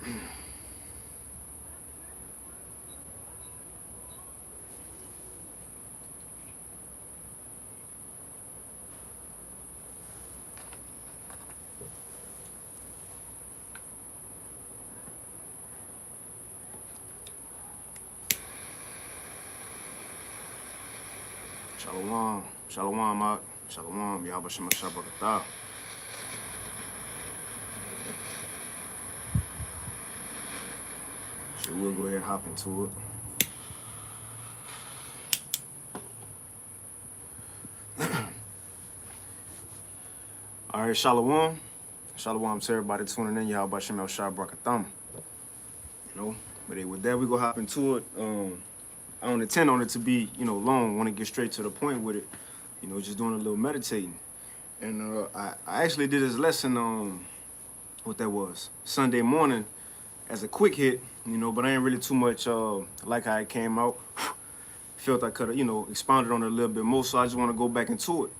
Shalom. Shalom, Mark. Shalom. Yahweh Shema Shabbat. So we'll go ahead and hop into it. All right, Shalom. Shalom to everybody tuning in. Yahweh Shema Shabbat. You know, but with that, we go hop into it. I don't intend on it to be, long. Want to get straight to the point with it. Just doing a little meditating. And I actually did this lesson on what that was Sunday morning as a quick hit, but I ain't really too much like how it came out. Felt I could have, expounded on it a little bit more. So I just want to go back into it.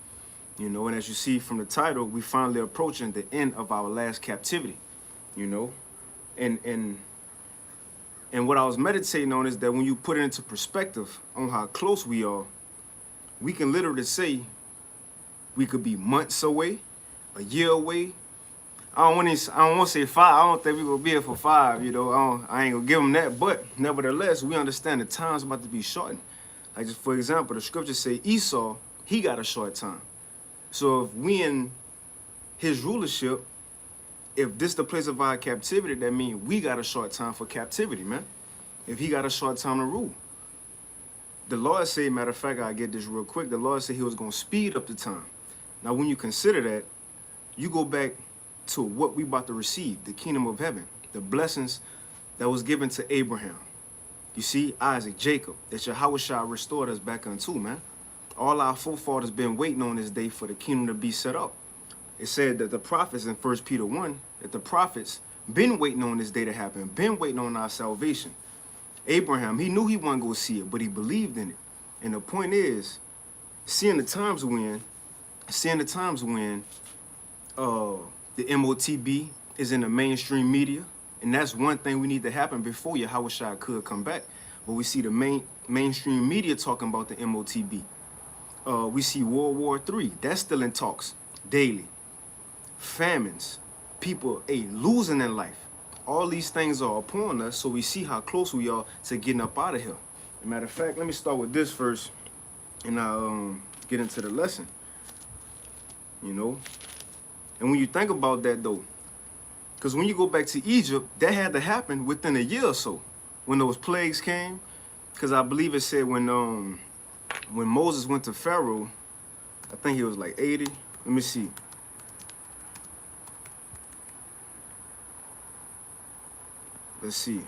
And as you see from the title, we finally approaching the end of our last captivity. And what I was meditating on is that when you put it into perspective on how close we are, we can literally say we could be months away, a year away. I don't want to say 5. I don't think we're going to be here for 5, I ain't going to give them that. But nevertheless, we understand the time's about to be shortened. Like, just for example, the scriptures say Esau, he got a short time. So if we in his rulership, if this the place of our captivity, that means we got a short time for captivity, man. If he got a short time to rule. The Lord said, matter of fact, I'll get this real quick. The Lord said he was going to speed up the time. Now, when you consider that, you go back to what we about to receive, the kingdom of heaven, the blessings that was given to Abraham. You see, Isaac, Jacob, that Yahweh Shah restored us back unto, man. All our forefathers been waiting on this day for the kingdom to be set up. It said that the prophets in 1 Peter 1, that the prophets been waiting on this day to happen, been waiting on our salvation. Abraham, he knew he wasn't going to see it, but he believed in it. And the point is, seeing the times when the MOTB is in the mainstream media, and that's one thing we need to happen before Yahweh Shai could come back. But we see the mainstream media talking about the MOTB. We see World War III, that's still in talks daily. Famines, people losing their life. All these things are upon us, so we see how close we are to getting up out of here. As a matter of fact, let me start with this first, and I'll get into the lesson. And when you think about that, though, because when you go back to Egypt, that had to happen within a year or so, when those plagues came. Because I believe it said when Moses went to Pharaoh, I think he was like 80. Let me see. Let's see.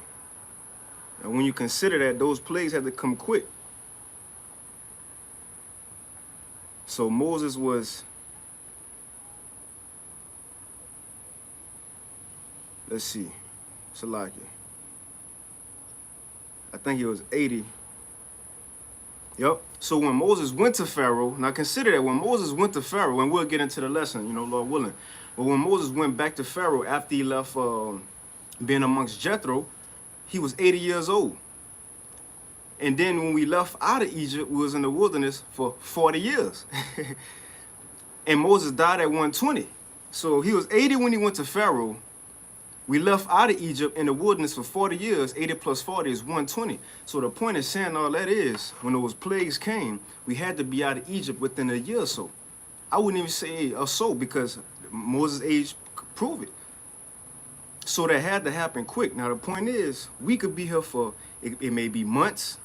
Now, when you consider that, those plagues had to come quick. So Moses was, let's see, Salakia. I think he was 80. Yep. So when Moses went to Pharaoh, now consider that when Moses went to Pharaoh, and we'll get into the lesson, Lord willing. But when Moses went back to Pharaoh after he left being amongst Jethro, he was 80 years old. And then when we left out of Egypt, we was in the wilderness for 40 years. And Moses died at 120. So he was 80 when he went to Pharaoh. We left out of Egypt in the wilderness for 40 years. 80 plus 40 is 120. So the point is saying all that is, when those plagues came, we had to be out of Egypt within a year or so. I wouldn't even say or so, because Moses' age proved it. So that had to happen quick. Now, the point is, we could be here for, it may be months,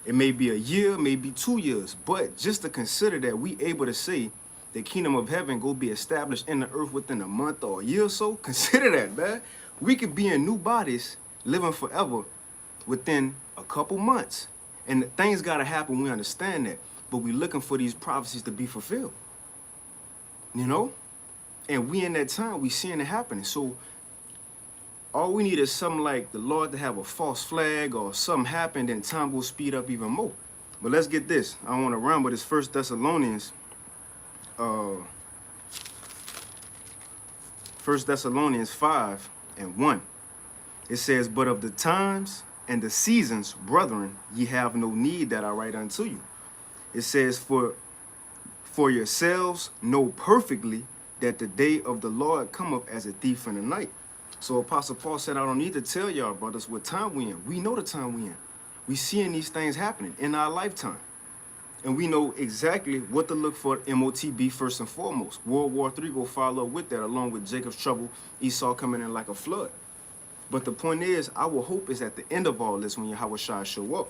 it may be a year, maybe 2 years. But just to consider that we able to say the kingdom of heaven go be established in the earth within a month or a year or so, consider that, man. We could be in new bodies, living forever within a couple months. And things got to happen, we understand that. But we looking for these prophecies to be fulfilled. And we in that time, we seeing it happening. So all we need is something like the Lord to have a false flag or something happen, then time will speed up even more. But let's get this. I don't want to run, but it's 1 Thessalonians. 1 Thessalonians 5:1. It says, but of the times and the seasons, brethren, ye have no need that I write unto you. It says, for yourselves know perfectly that the day of the Lord cometh as a thief in the night. So Apostle Paul said, I don't need to tell y'all, brothers, what time we in. We know the time we in. We seeing these things happening in our lifetime. And we know exactly what to look for MOTB first and foremost. World War III will follow with that, along with Jacob's trouble, Esau coming in like a flood. But the point is, our hope is at the end of all this when Yahweh Shai show up.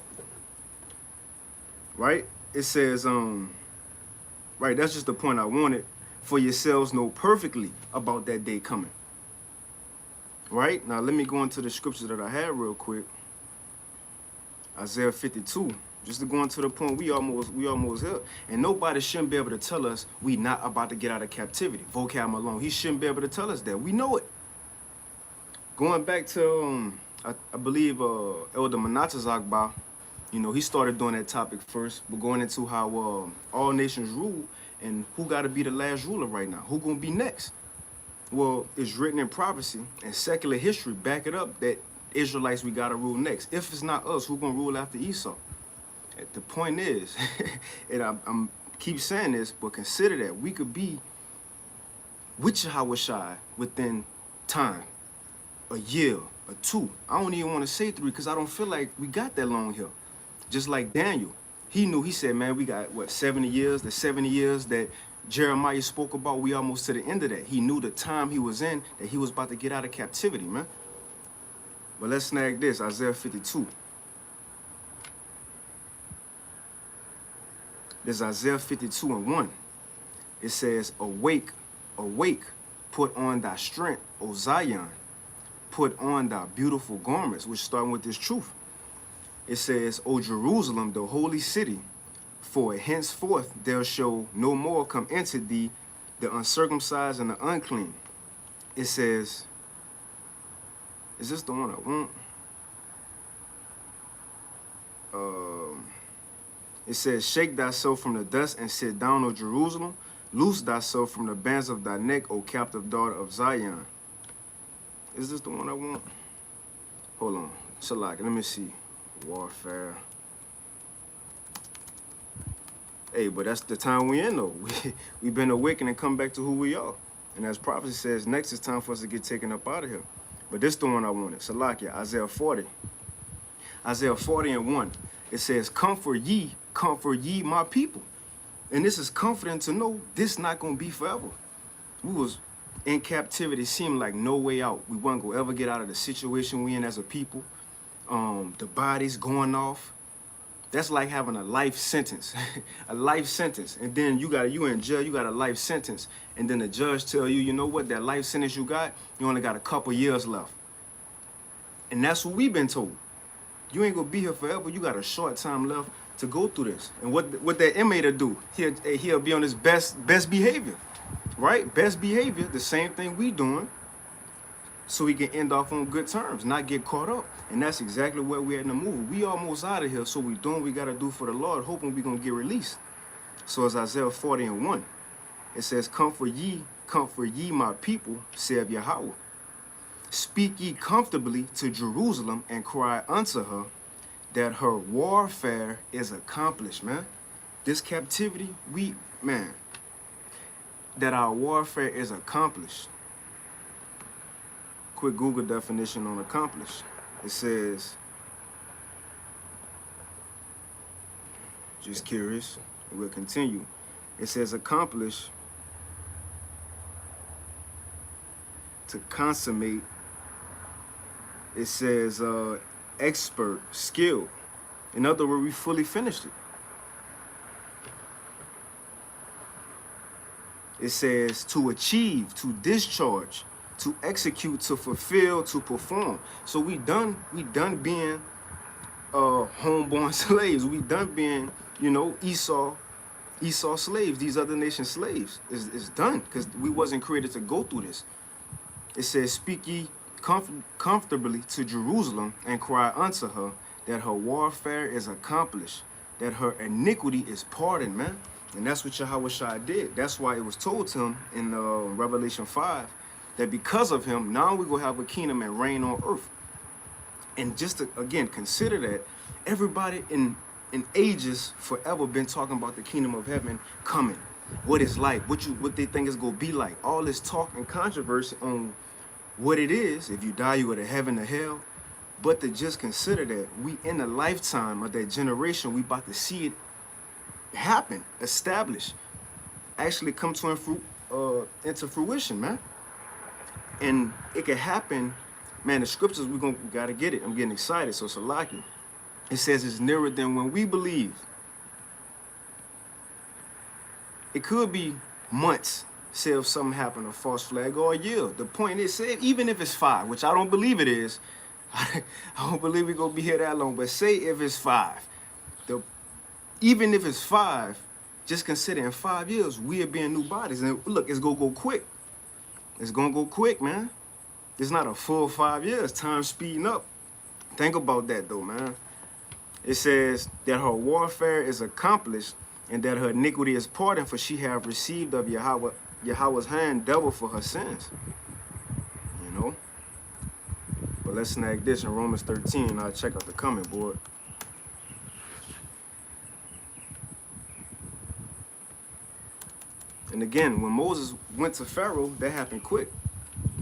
Right? It says, right, that's just the point I wanted. For yourselves know perfectly about that day coming. Right? Now let me go into the scriptures that I had real quick. Isaiah 52. Just to go into the point, we almost here. And nobody shouldn't be able to tell us we not about to get out of captivity. Vocab Malone, he shouldn't be able to tell us that. We know it. Going back to, I believe Elder Manatas Akbar, you know, he started doing that topic first, but going into how all nations rule and who got to be the last ruler right now. Who going to be next? Well, it's written in prophecy and secular history back it up that Israelites, we got to rule next. If it's not us, who going to rule after Esau? The point is, and I'm keep saying this, but consider that we could be with Yahweh Shai within time, a year, or two. I don't even want to say 3 because I don't feel like we got that long here. Just like Daniel, he knew, he said, man, we got, what, 70 years? The 70 years that Jeremiah spoke about, we almost to the end of that. He knew the time he was in, that he was about to get out of captivity, man. But let's snag this, Isaiah 52. There's Isaiah 52:1. It says, awake, awake, put on thy strength, O Zion. Put on thy beautiful garments, which starting with this truth. It says, O Jerusalem, the holy city, for henceforth there shall no more come into thee the uncircumcised and the unclean. It says, is this the one I want? It says, shake thyself from the dust and sit down, O Jerusalem. Loose thyself from the bands of thy neck, O captive daughter of Zion. Is this the one I want? Hold on. Salak, let me see. Warfare. Hey, but that's the time we in, though. We've been awakened and come back to who we are. And as prophecy says, next it's time for us to get taken up out of here. But this the one I wanted. Salakia, Isaiah 40. Isaiah 40:1. It says, comfort ye my people. And this is comforting to know this not going to be forever. We was in captivity, seemed like no way out. We weren't going to ever get out of the situation we in as a people. The bodies going off. That's like having a life sentence. A life sentence. And then you in jail, you got a life sentence. And then the judge tell you, you know what, that life sentence you only got a couple years left. And that's what we've been told. You ain't gonna be here forever. You got a short time left to go through this. And what that inmate will do, he'll be on his best behavior, right? Best behavior, the same thing we doing, so he can end off on good terms, not get caught up. And that's exactly where we're in the movie. We almost out of here, so we doing what we gotta do for the Lord, hoping we gonna get released. So it's Isaiah 40:1. It says, comfort ye my people, saith Yahweh. Speak ye comfortably to Jerusalem and cry unto her that her warfare is accomplished, man. This captivity, that our warfare is accomplished. Quick Google definition on accomplished. It says, just curious, we'll continue. It says accomplish, to consummate. It says expert, skilled. In other words, we fully finished it. It says to achieve, to discharge, to execute, to fulfill, to perform. So we done being homeborn slaves. We done being, Esau slaves, these other nation slaves. It's done because we wasn't created to go through this. It says, speak ye comfortably to Jerusalem and cry unto her that her warfare is accomplished, that her iniquity is pardoned, man. And that's what Yahweh Shai did. That's why it was told to him in Revelation 5 that because of him, now we're going to have a kingdom and reign on earth. And just to, again, consider that everybody in ages forever been talking about the kingdom of heaven coming, what it's like, what they think it's gonna be like. All this talk and controversy on what it is. If you die, you go to heaven or hell. But to just consider that we in the lifetime of that generation, we about to see it happen, establish, actually come to into fruition, man. And it can happen, man. The scriptures we gotta get it. I'm getting excited, so it's a lucky. It says it's nearer than when we believe. It could be months, say if something happened, a false flag, or a year. The point is, say even if it's 5, which I don't believe it is, I don't believe we're gonna be here that long. But say if it's 5, even if it's 5, just consider in 5 years we'll be in new bodies. And look, it's gonna go quick. It's gonna go quick, man. It's not a full 5 years. Time speeding up. Think about that though, man. It says that her warfare is accomplished and that her iniquity is pardoned, for she have received of Yahweh's hand double for her sins. You know? But let's snag this in Romans 13. I'll check out the comment board. And again, when Moses went to Pharaoh, that happened quick.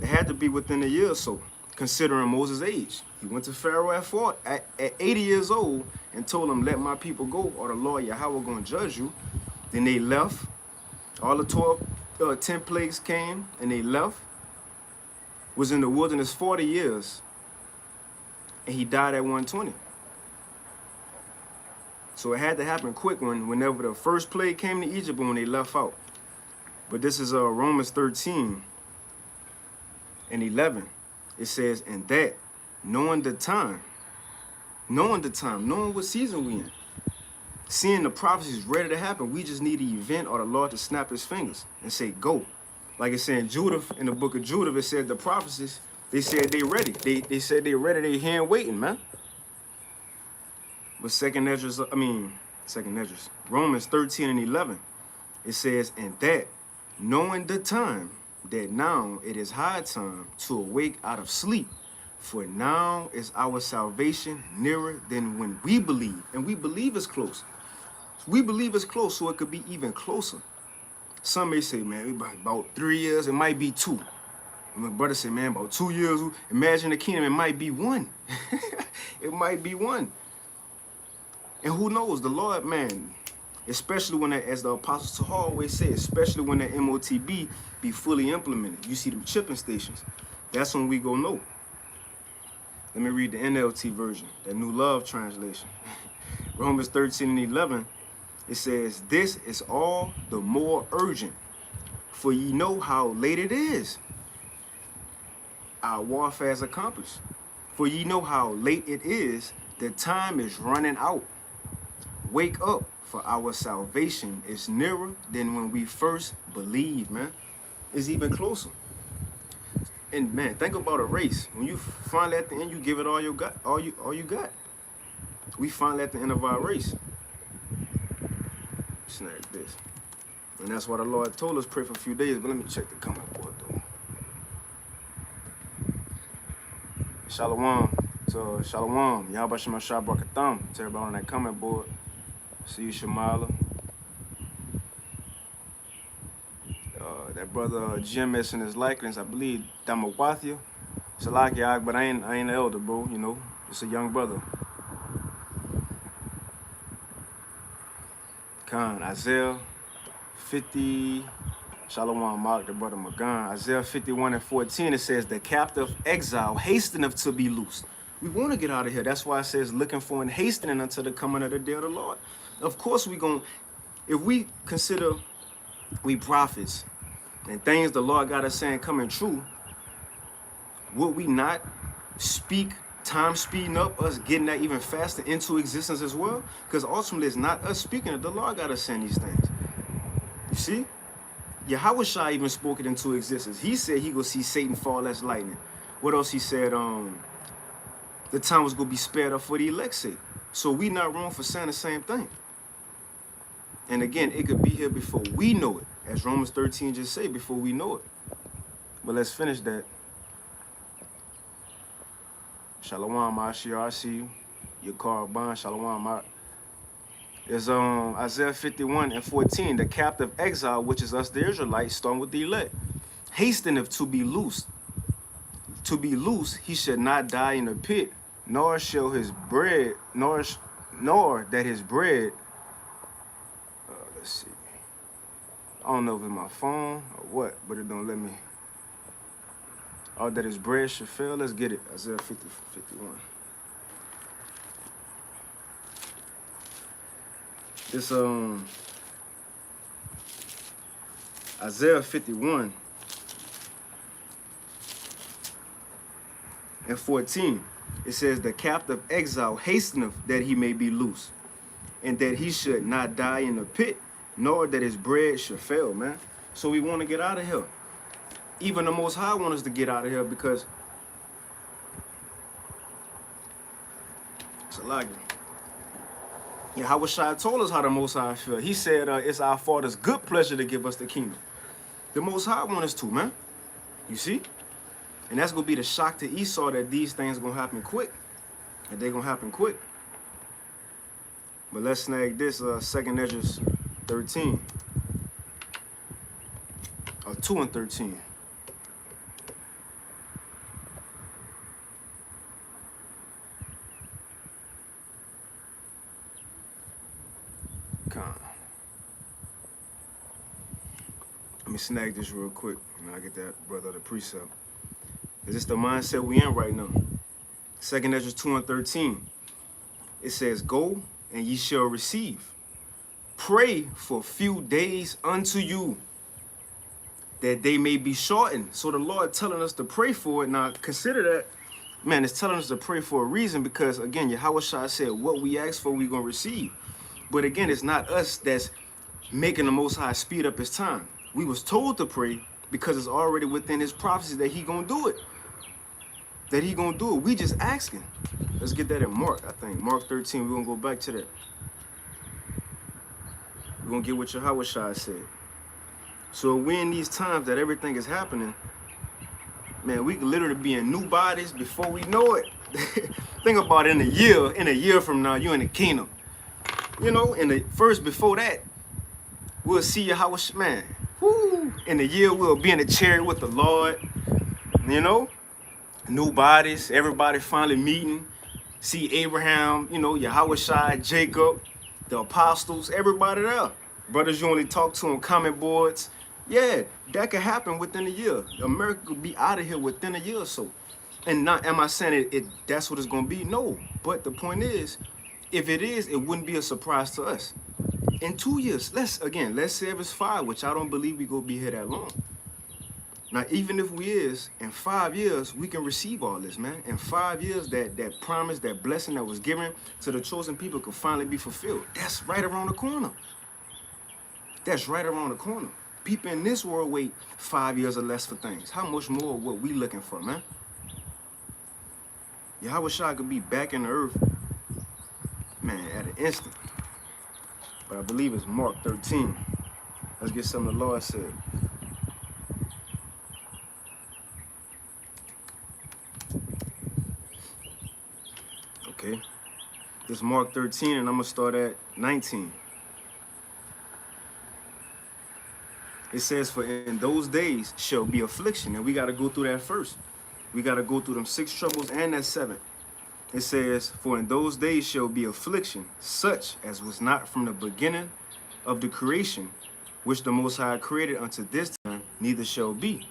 It had to be within a year or so, considering Moses' age. He went to Pharaoh at 80 years old and told him, let my people go, or the Lord Yahweh going to judge you. Then they left. All the 10 plagues came, and they left. Was in the wilderness 40 years, and he died at 120. So it had to happen quick whenever the first plague came to Egypt and when they left out. But this is Romans 13 and 11. It says, and that, knowing the time, knowing what season we in, seeing the prophecies ready to happen, we just need the event or the Lord to snap his fingers and say, go. Like it's saying Judah, in the book of Judah, it said the prophecies, they said they ready. They said they ready, they hand waiting, man. But Romans 13 and 11, it says, and that, knowing the time, that now it is high time to awake out of sleep, for now is our salvation nearer than when we believe. And we believe it's close. We believe it's close, so it could be even closer. Some may say, man, about 3 years, it might be 2. And my brother said, man, about 2 years, imagine the kingdom, it might be 1. It might be 1. And who knows, the Lord, man, especially when, as the Apostle Tahar always said, especially when that MOTB be fully implemented. You see them chipping stations. That's when we go know. Let me read the NLT version, that New Love translation. Romans 13 and 11, it says, this is all the more urgent, for ye know how late it is. Our warfare is accomplished. For ye know how late it is, the time is running out. Wake up, for our salvation is nearer than when we first believed, man. It's even closer. And man, think about a race. When you finally at the end, you give it all you got, all you got. We finally at the end of our race. Snag this. And that's why the Lord told us pray for a few days, but let me check the comment board though. Shalom to Shalom. Yahweh Shema Shabakatham to everybody on that comment board. See you, Shamala. That brother Jim is in his likeness, I believe, Damawathia. Salaki, but I ain't an elder, bro, you know, just a young brother. Khan, Isaiah 50, Shalom Mark, the brother Magan. Isaiah 51 and 14, it says, the captive exile hasteneth to be loosed. We want to get out of here. That's why it says, looking for and hastening until the coming of the day of the Lord. Of course, if we consider we prophets and things the Lord got us saying coming true, would we not speak time speeding up, us getting that even faster into existence as well? Because ultimately, it's not us speaking it. The Lord got us saying these things. You see? Yahweh Shai even spoke it into existence. He said he gonna see Satan fall as lightning. What else he said? The time was gonna be spared up for the elect's sake. So we not wrong for saying the same thing. And again, it could be here before we know it. As Romans 13 just say, before we know it. But let's finish that. Shalom, Ashir, I see you. Your car, Ban, Shalom, It's Isaiah 51:14. The captive exile, which is us, the Israelites, starting with the elect, hasteneth to be loosed. To be loose, he should not die in the pit, nor shall his bread, nor that his bread. Let's see. I don't know if it's my phone or what, but it don't let me. All that his bread should fail. Let's get it. Isaiah 51. It's Isaiah 51:14. It says, the captive exile hasteneth that he may be loose, and that he should not die in the pit, nor that his bread should fail, man. So we want to get out of here. Even the Most High wants us to get out of here because it's a lot. Yeah, Hawashai told us how the Most High feel. He said, it's our Father's good pleasure to give us the kingdom. The Most High wants us to, man. You see? And that's going to be the shock to Esau that these things going to happen quick. And they're going to happen quick. But let's snag this 2nd Ezra 13. 2:13. Let me snag this real quick, and I get that brother the precept. Is this the mindset we in right now? 2nd Ezra 2:13. It says, go and ye shall receive. Pray for few days unto you, that they may be shortened. So the Lord telling us to pray for it. Now consider that, man, it's telling us to pray for a reason, because again, Yahushua said, what we ask for, we're going to receive. But again, it's not us that's making the Most High speed up his time. We was told to pray because it's already within his prophecy that he going to do it. That he going to do it. We just asking. Let's get that in Mark, I think. Mark 13, we're going to go back to that. We're going to get what Yahushua said. So we in these times that everything is happening, man, we can literally be in new bodies before we know it. Think about it, in a year from now, you're in the kingdom. You know, before that, we'll see Yahushua, man. Woo! In a year, we'll be in the chariot with the Lord. You know, new bodies, everybody finally meeting. See Abraham, you know, Yahushua, Jacob, the apostles, everybody there. Brothers you only talk to on comment boards. Yeah, that could happen within a year. America could be out of here within a year or so. And not, am I saying that's what it's going to be? No. But the point is, if it is, it wouldn't be a surprise to us. In 2 years, let's say if it's 5, which I don't believe we gonna be here that long. Now, even if we is, in 5 years, we can receive all this, man. In 5 years, that promise, that blessing that was given to the chosen people could finally be fulfilled. That's right around the corner. That's right around the corner. People in this world wait 5 years or less for things. How much more what we looking for, man? Yahushua could be back in the earth, man, at an instant. But I believe it's Mark 13. Let's get something the Lord said. Okay. This is Mark 13, and I'm going to start at 19. It says, for in those days shall be affliction. And we got to go through that first. We got to go through them 6 troubles and that 7. It says, for in those days shall be affliction, such as was not from the beginning of the creation, which the Most High created unto this time, neither shall be.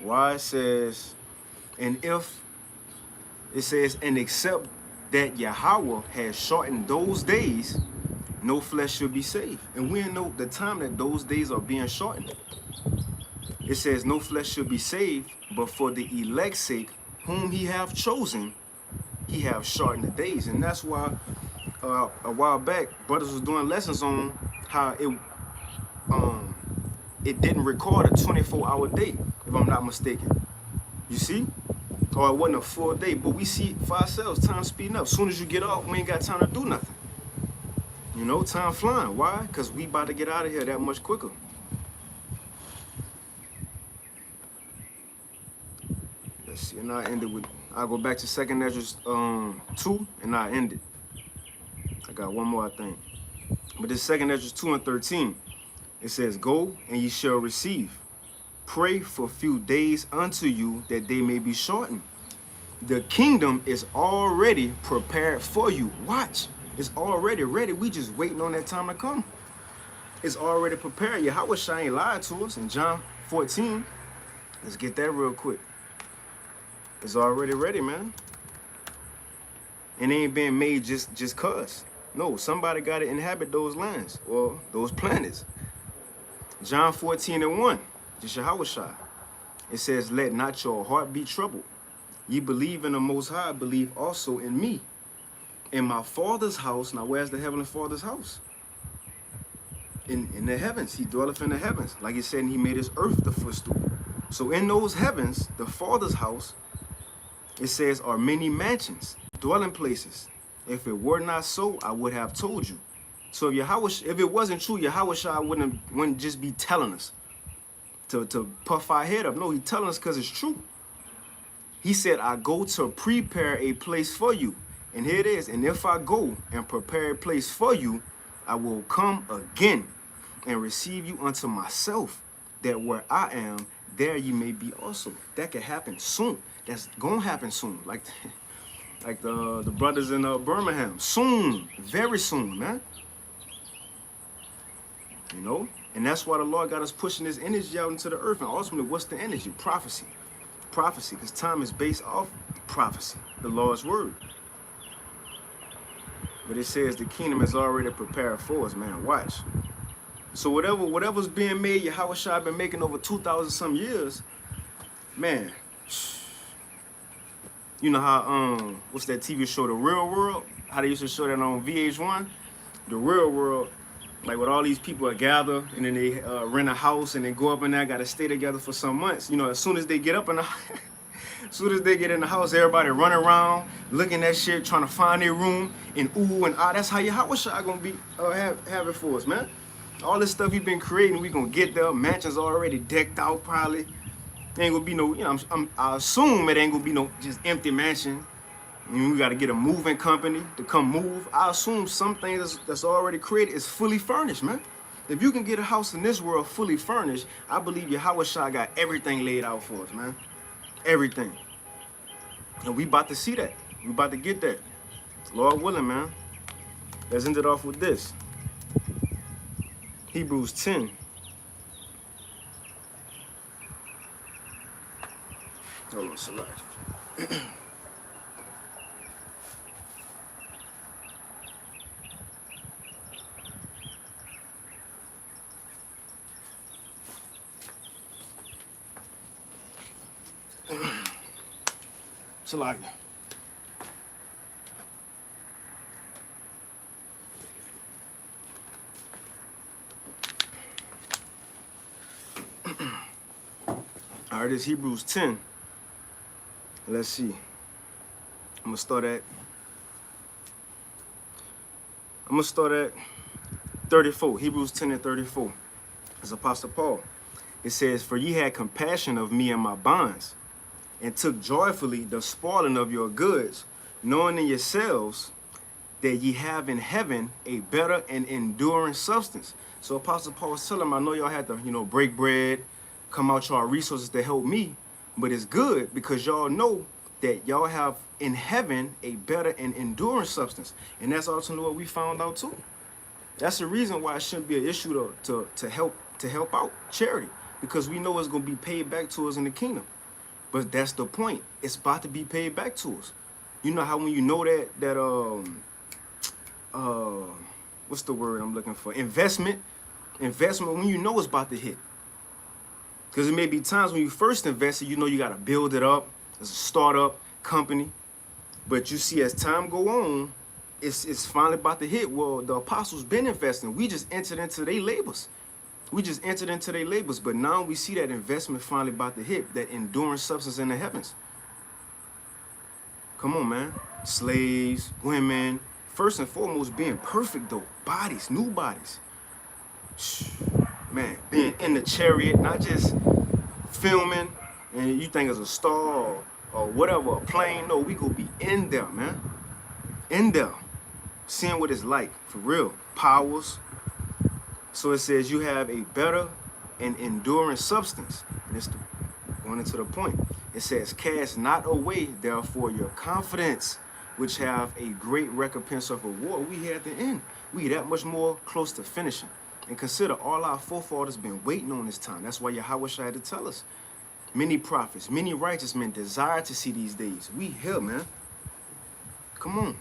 Why? It says, and if, it says, and except that Yahweh has shortened those days, no flesh should be saved. And we know the time that those days are being shortened. It says, no flesh should be saved, but for the elect's sake, whom he have chosen, he have shortened the days. And that's why a while back, brothers was doing lessons on how it didn't record a 24-hour day, if I'm not mistaken. You see? Or it wasn't a full day, but we see for ourselves, time speeding up. As soon as you get off, we ain't got time to do nothing. You know, time flying. Why? Because we about to get out of here that much quicker. Let's see, and I ended with I'll go back to 2nd Ezra 2, and I'll end it. I got one more, I think. But this 2nd Ezra 2 and 13, it says, "Go, and ye shall receive. Pray for few days unto you, that they may be shortened. The kingdom is already prepared for you." Watch. It's already ready. We just waiting on that time to come. It's already prepared. Yahweh Shai ain't lied to us. In John 14, let's get that real quick. It's already ready, man. And it ain't being made just cause. No, somebody got to inhabit those lands or those planets. John 14 and 1, just Yahweh Shai. It says, "Let not your heart be troubled. Ye believe in the Most High, believe also in me. In my Father's house," now where's the Heavenly Father's house? In the heavens. He dwelleth in the heavens. Like he said, he made his earth the footstool. So in those heavens, the Father's house, it says, are many mansions, dwelling places. If it were not so, I would have told you. So if it wasn't true, Yahweh Shai wouldn't just be telling us to puff our head up. No, he's telling us because it's true. He said, "I go to prepare a place for you." And here it is. "And if I go and prepare a place for you, I will come again and receive you unto myself, that where I am, there you may be also." That could happen soon. That's gonna happen soon. Like the brothers in Birmingham. Soon. Very soon, man. You know? And that's why the Lord got us pushing this energy out into the earth. And ultimately, what's the energy? Prophecy. Prophecy. Because time is based off prophecy. The Lord's word. But it says the kingdom is already prepared for us, man. Watch. So whatever's being made, Yahweh Shai been making over 2,000 some years, man. You know how what's that TV show, The Real World? How they used to show that on VH1? The Real World, like with all these people are gather and then they rent a house and then go up in there, gotta stay together for some months. You know, as soon as they get up in the as soon as they get in the house, everybody running around, looking at shit, trying to find their room, and ooh and ah. That's how Yahweh Shai gonna be have it for us, man. All this stuff he been creating, we gonna get there. Mansions already decked out, probably. Ain't gonna be no, you know, I assume it ain't gonna be no just empty mansion. I mean, we gotta get a moving company to come move. I assume some things that's already created is fully furnished, man. If you can get a house in this world fully furnished, I believe Yahweh Shai got everything laid out for us, man. Everything. And we about to see that. We about to get that. Lord willing, man. Let's end it off with this. Hebrews 10. Hold on, select. Select. All right, it's Hebrews 10. Let's see. I'm gonna start at 34. Hebrews 10 and 34. It's Apostle Paul. It says, "For ye had compassion of me and my bonds, and took joyfully the spoiling of your goods, knowing in yourselves that ye have in heaven a better and enduring substance." So Apostle Paul was telling them, I know y'all had to, break bread, come out y'all resources to help me, but it's good because y'all know that y'all have in heaven a better and enduring substance. And that's ultimately what we found out too. That's the reason why it shouldn't be an issue to help out charity, because we know it's gonna be paid back to us in the kingdom. But that's the point. It's about to be paid back to us. You know how when you know that what's the word I'm looking for? Investment when you know it's about to hit. Because there may be times when you first invested, you got to build it up as a startup company. But you see, as time go on, it's finally about to hit. Well, the apostles been investing. We just entered into their labors. But now we see that investment finally about to hit, that enduring substance in the heavens. Come on, man. Slaves, women, first and foremost being perfect though. Bodies, new bodies. Man, being in the chariot, not just filming and you think it's a star or whatever, a plane. No, we gonna be in there, man. In there. Seeing what it's like, for real. Powers. So it says you have a better and enduring substance. And it's going into the point. It says, cast not away, therefore, your confidence, which have a great recompense of reward. We here at the end. We that much more close to finishing. And consider all our forefathers been waiting on this time. That's why Yahweh had to tell us. Many prophets, many righteous men desire to see these days. We here, man. Come on.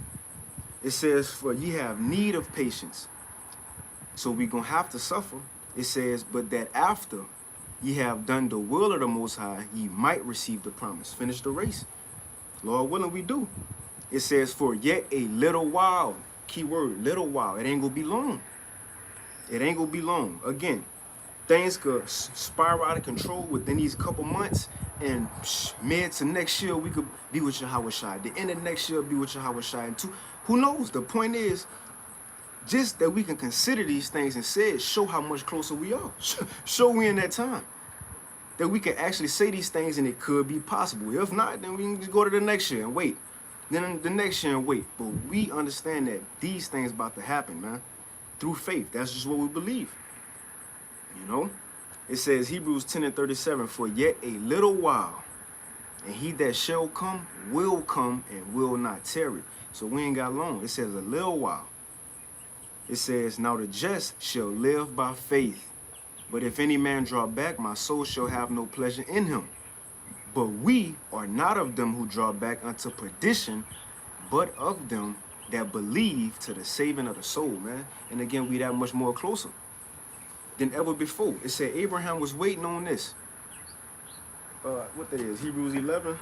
It says, for ye have need of patience. So we gonna have to suffer. It says, but that after ye have done the will of the Most High, ye might receive the promise. Finish the race. Lord willing, we do. It says, for yet a little while. Key word, little while. It ain't gonna be long. It ain't gonna be long. Again, things could spiral out of control within these couple months, and mid to next year we could be with Yahweh Shai. The end of next year be with Yahweh Shai. And who knows? The point is, just that we can consider these things and say it, show how much closer we are. Show we in that time. That we can actually say these things and it could be possible. If not, then we can just go to the next year and wait. Then the next year and wait. But we understand that these things about to happen, man. Through faith. That's just what we believe. You know? It says, Hebrews 10:37, for yet a little while, and he that shall come and will not tarry. So we ain't got long. It says a little while. It says, now the just shall live by faith. But if any man draw back, my soul shall have no pleasure in him. But we are not of them who draw back unto perdition, but of them that believe to the saving of the soul, man. And again, we that much more closer than ever before. It said Abraham was waiting on this. What that is, Hebrews 11.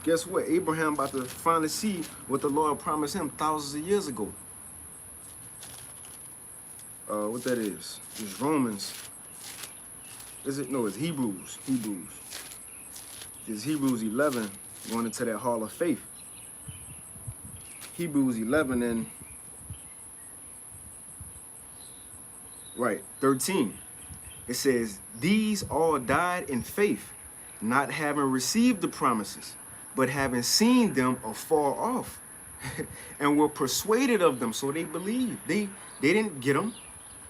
Guess what? Abraham about to finally see what the Lord promised him thousands of years ago. What that is? It's Romans. Is it? No, it's Hebrews. It's Hebrews 11 going into that hall of faith. Hebrews 11 and 13. It says, these all died in faith, not having received the promises, but having seen them afar off, and were persuaded of them. So they believed. They didn't get them.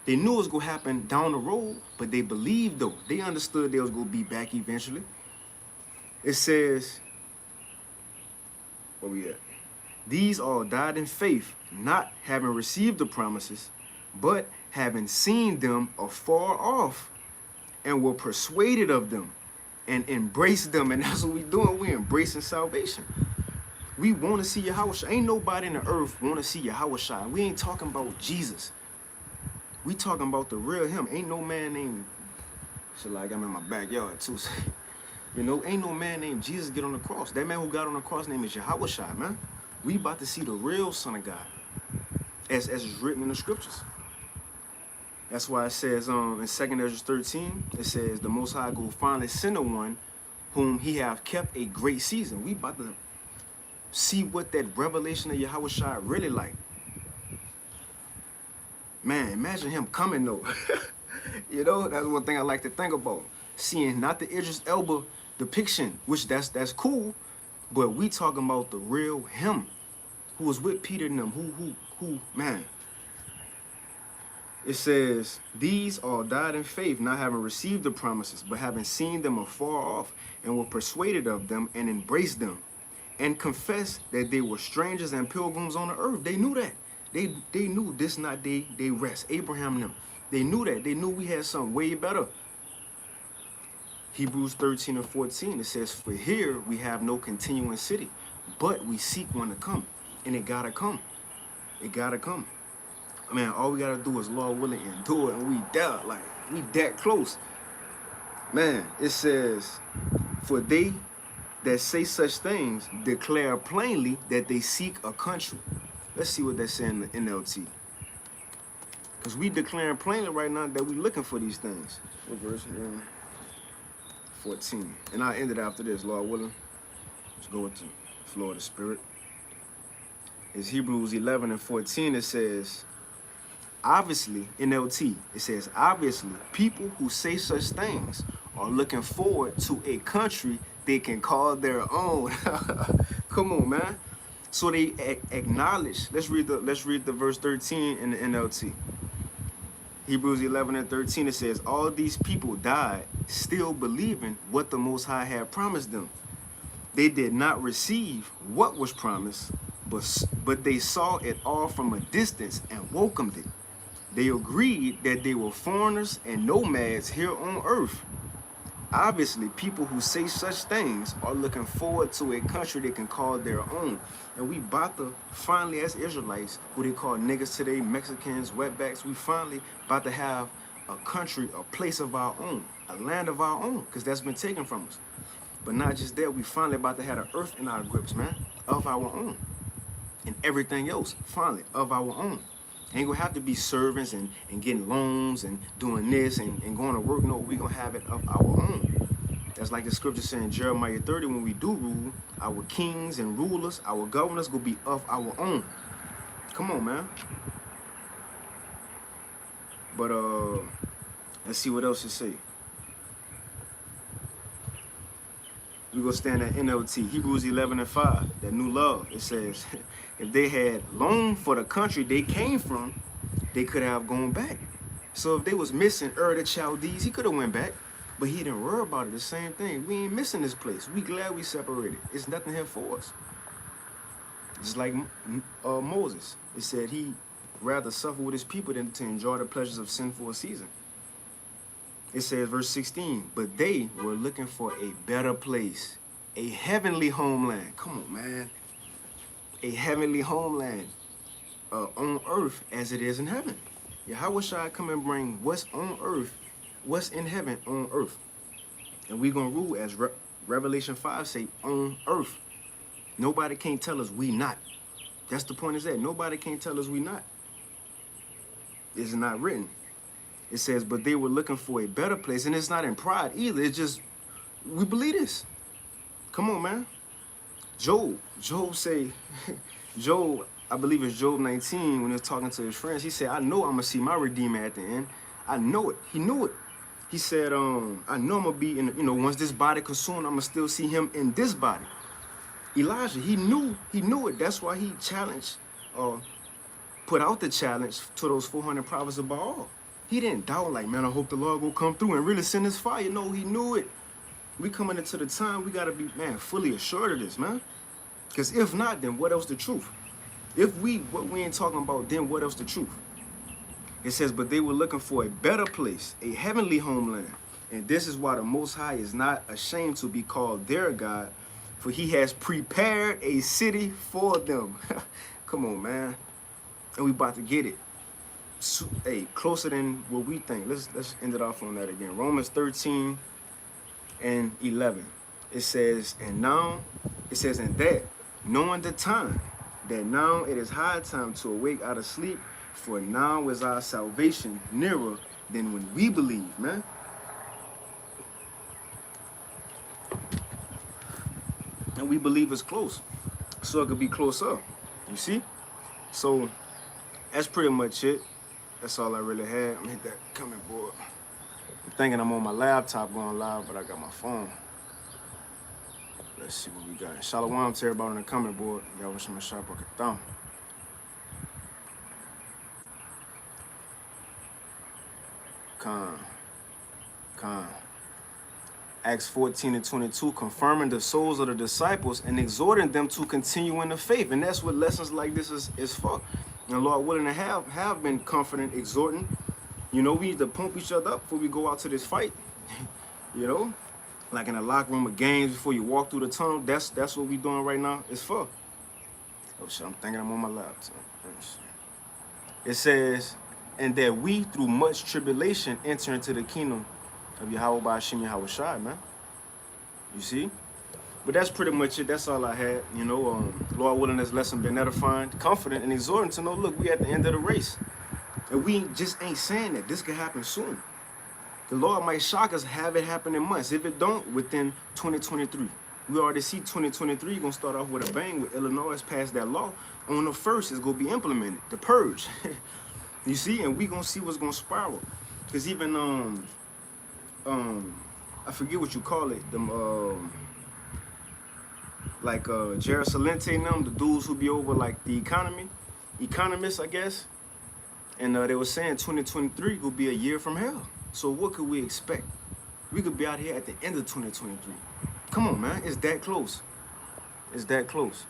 They knew it was going to happen down the road, but they believed, though. They understood they was going to be back eventually. It says, where we at? These all died in faith, not having received the promises, but having seen them afar off, and were persuaded of them, and embraced them. And that's what we doing. We embracing salvation. We want to see Yahweh. Ain't nobody in the earth want to see Yahweh. We ain't talking about Jesus. We talking about the real him. Ain't no man named, shit like I'm in my backyard too. You know, ain't no man named Jesus get on the cross. That man who got on the cross name is Yahweh Shai, man. We about to see the real Son of God, as is written in the scriptures. That's why it says in 2 Ezra 13, it says the Most High will finally send the one whom he have kept a great season. We about to see what that revelation of Yahweh Shai really like. Man, imagine him coming though. You know, that's one thing I like to think about. Seeing not the Idris Elba depiction, which that's cool, but we talking about the real him, who was with Peter and them, who, man. It says, these all died in faith, not having received the promises, but having seen them afar off, and were persuaded of them, and embraced them, and confessed that they were strangers and pilgrims on the earth. They knew that. They knew this not they rest. Abraham and them. They knew that. They knew we had something way better. Hebrews 13 and 14, it says, for here we have no continuing city, but we seek one to come. And it gotta come. It gotta come. Man, all we gotta do is, Lord willing, endure it, and we there, like, we that close. Man, it says, for they that say such things declare plainly that they seek a country. Let's see what that's saying in the NLT. Because we declaring plainly right now that we looking for these things. What verse? 14. And I ended after this, Lord willing. Let's go with the flow of the Spirit. It's Hebrews 11 and 14. It says, obviously, NLT, it says, obviously, people who say such things are looking forward to a country they can call their own. Come on, man. So they acknowledge. Let's read the verse 13 in the NLT. Hebrews 11 and 13, it says, all these people died still believing what the Most High had promised them. They did not receive what was promised, but they saw it all from a distance and welcomed it. They agreed that they were foreigners and nomads here on earth. Obviously, people who say such things are looking forward to a country they can call their own. And we about to finally, as Israelites, who they call niggas today, Mexicans, wetbacks, we finally about to have a country, a place of our own, a land of our own, because that's been taken from us. But not just that, we finally about to have the earth in our grips, man, of our own. And everything else, finally, of our own. Ain't gonna have to be servants and getting loans and doing this and going to work. No, we gonna have it of our own. That's like the scripture saying in Jeremiah 30, when we do rule, our kings and rulers, our governors gonna be of our own. Come on, man. But let's see what else it say. We gonna stand at NLT, Hebrews 11 and 5, that new love. It says, if they had longed for the country they came from, they could have gone back. So if they was missing the Chaldees, he could have went back, but he didn't worry about it. The same thing. We ain't missing this place. We glad we separated. It's nothing here for us. Just like Moses. It said he rather suffer with his people than to enjoy the pleasures of sin for a season. It says, verse 16, but they were looking for a better place, a heavenly homeland. Come on, man. A heavenly homeland on earth as it is in heaven. Yeah, how wish I come and bring what's on earth, what's in heaven on earth. And we're going to rule as Revelation 5 say, on earth. Nobody can't tell us we not. That's the point is that. Nobody can't tell us we not. It's not written. It says, but they were looking for a better place. And it's not in pride either. It's just, we believe this. Come on, man. Job say, Job, I believe it's Job 19, when he was talking to his friends, he said, I know I'm going to see my Redeemer at the end. I know it. He knew it. He said, I know I'm going to be in, once this body consumed, I'm going to still see him in this body. Elijah, he knew it. That's why he challenged, put out the challenge to those 400 prophets of Baal. He didn't doubt like, man, I hope the Lord will come through and really send his fire. No, he knew it. We coming into the time, we got to be, man, fully assured of this, man. Because if not, then what else the truth? If what we ain't talking about, then what else the truth? It says, but they were looking for a better place, a heavenly homeland. And this is why the Most High is not ashamed to be called their God, for he has prepared a city for them. Come on, man. And we about to get it. Hey, closer than what we think. Let's end it off on that again. Romans 13 and 11. It says, and that, knowing the time, that now it is high time to awake out of sleep, for now is our salvation nearer than when we believe, man. And we believe it's close, so it could be closer. You see? So that's pretty much it. That's all I really had. I'm gonna hit that comment board. I'm thinking I'm on my laptop going live, but I got my phone. Let's see what we got. Shalom to everybody on the comment board. Y'all wish me a sharp or a thumb. Con. Acts 14 and 22, confirming the souls of the disciples and exhorting them to continue in the faith. And that's what lessons like this is for. And Lord willing to have been confident, exhorting. We need to pump each other up before we go out to this fight. Like in a locker room of games before you walk through the tunnel. That's what we doing right now. It's for. Oh shit, I'm thinking I'm on my laptop. It says, and that we through much tribulation enter into the kingdom of Yahweh by Hashem Yahweh Shai, man. You see? But that's pretty much it. That's all I had. Lord willing, this lesson been edifying, confident, and exhorting to know, look, we at the end of the race. And we just ain't saying that. This could happen soon. The Lord might shock us, have it happen in months. If it don't, within 2023. We already see 2023 going to start off with a bang with Illinois passed that law. On the 1st, it's going to be implemented, the purge. You see? And we going to see what's going to spiral. Because even, I forget what you call it, like Jared Salente and them, the dudes who be over like the economists, I guess. And they were saying 2023 will be a year from hell. So what could we expect? We could be out here at the end of 2023. Come on, man. It's that close. It's that close.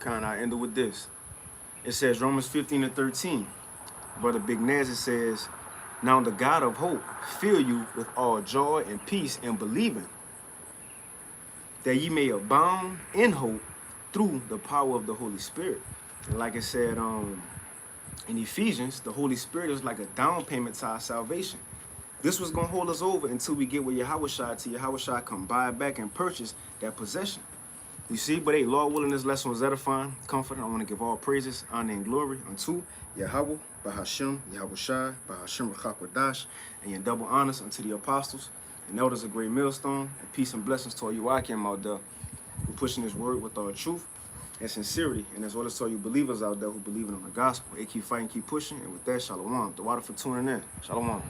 Kind of, I ended with this. It says Romans 15:13. Brother Big Nazi says, now the God of hope fill you with all joy and peace in believing, that ye may abound in hope through the power of the Holy Spirit. And like I said in Ephesians, the Holy Spirit is like a down payment to our salvation. This was going to hold us over until we get with Yahushua, till Yahushua come buy back and purchase that possession. You see, but hey, Lord willing, this lesson was edifying, comforting. I want to give all praises, honor, and glory unto Yahweh, Bahashem, Yahushua, Bahashem Rachakwadash, and your double honors unto the apostles and elders of Great Millstone, and peace and blessings to all you Akim out there who pushing this word with all truth and sincerity, and as well as to all you believers out there who believe in the gospel. Hey, keep fighting, keep pushing, and with that, shalom. The water for tuning in. Shalom.